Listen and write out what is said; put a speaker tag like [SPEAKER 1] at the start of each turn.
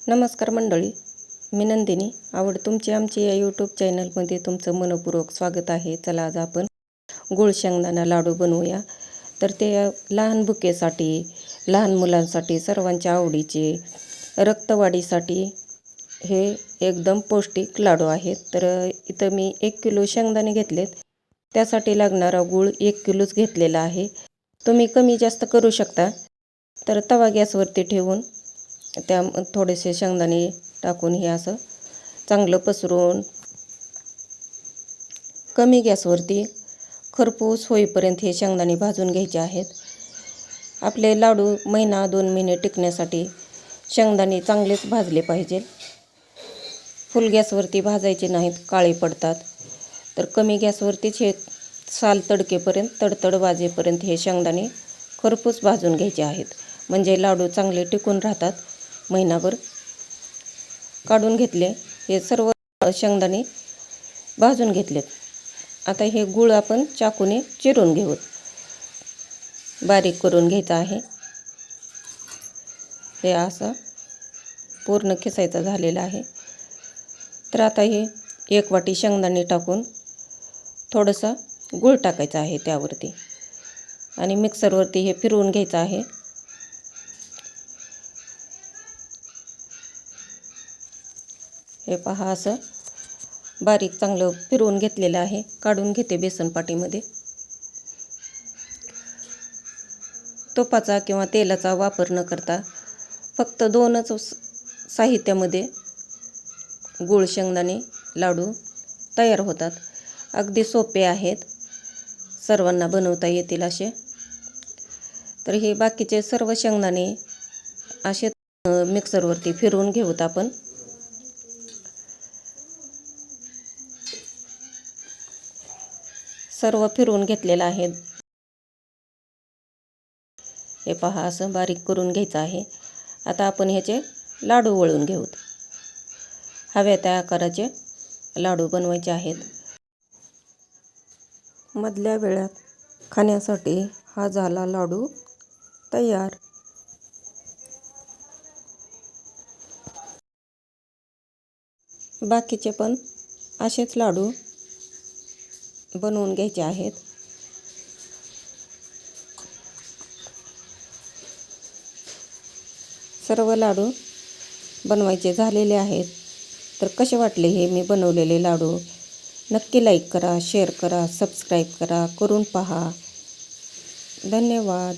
[SPEAKER 1] नमस्कार मंडळी, मी नंदिनी. आवड तुमची आमची या यूट्यूब चॅनलमध्ये तुमचं मनपूर्वक स्वागत आहे. चला आज आपण गूळ शेंगदाणा लाडू बनवूया. तर ते लहान बुकेसाठी, लहान मुलांसाठी सर्वांच्या आवडीचे, रक्तवाढीसाठी हे एकदम पौष्टिक लाडू आहेत. तर इथं मी 1 किलो शेंगदाणे घेतलेत. त्यासाठी लागणारा गूळ 1 किलोच घेतलेला आहे. तुम्ही कमी जास्त करू शकता. तर तवा गॅसवरती ठेवून त्या थोडेसे शेंगदाणे टाकून हे असं चांगलं पसरून कमी गॅसवरती खरपूस होईपर्यंत हे शेंगदाणे भाजून घ्यायचे आहेत. आपले लाडू महिना 2 महिने टिकण्यासाठी शेंगदाणे चांगलेच भाजले पाहिजे. फुल गॅसवरती भाजायचे नाहीत, काळे पडतात. तर कमी गॅसवरतीच हे साल तडकेपर्यंत, तडतड वाजेपर्यंत हे शेंगदाणे खरपूस भाजून घ्यायचे आहेत. म्हणजे लाडू चांगले टिकून राहतात महिनाभर. काढून घेतले, हे सर्व शेंगदाणे भाजून घेतलेत. आता हे गूळ आपण चाकूने चिरून घेऊ, बारीक करून घ्यायचा आहे. हे असा पूर्ण खिसायचा झालेला आहे. तर आता हे 1 वाटी शेंगदाणे टाकून थोडंसं गूळ टाकायचा आहे त्यावरती आणि मिक्सरवरती हे फिरवून घ्यायचं आहे. हे पहा, असं बारीक चांगलं फिरवून घेतलेलं आहे. काढून घेते बेसनपाटीमध्ये. तुपाचा किंवा तेलाचा वापर न करता फक्त 2च साहित्यामध्ये गूळ शेंगदाणे लाडू तयार होतात. अगदी सोपे आहेत, सर्वांना बनवता येतील असे. तर हे बाकीचे सर्व शेंगदाणे असे मिक्सरवरती फिरवून घेऊत आपण. सर्व फिरवून घेतलेलं आहे. हे पहा, असं बारीक करून घ्यायचं आहे. आता आपण ह्याचे लाडू वळून घेऊत. हव्या त्या आकाराचे लाडू बनवायचे आहेत. मधल्या वेळात खाण्यासाठी हा झाला लाडू तयार. बाकीचे पण असेच लाडू बनवून घ्यायचे आहेत. सर्व लाडू बनवायचे झालेले आहेत. तर कसे वाटले हे मी बनवलेले लाडू? नक्की लाईक करा, शेअर करा, सबस्क्राईब करा, करून पहा. धन्यवाद.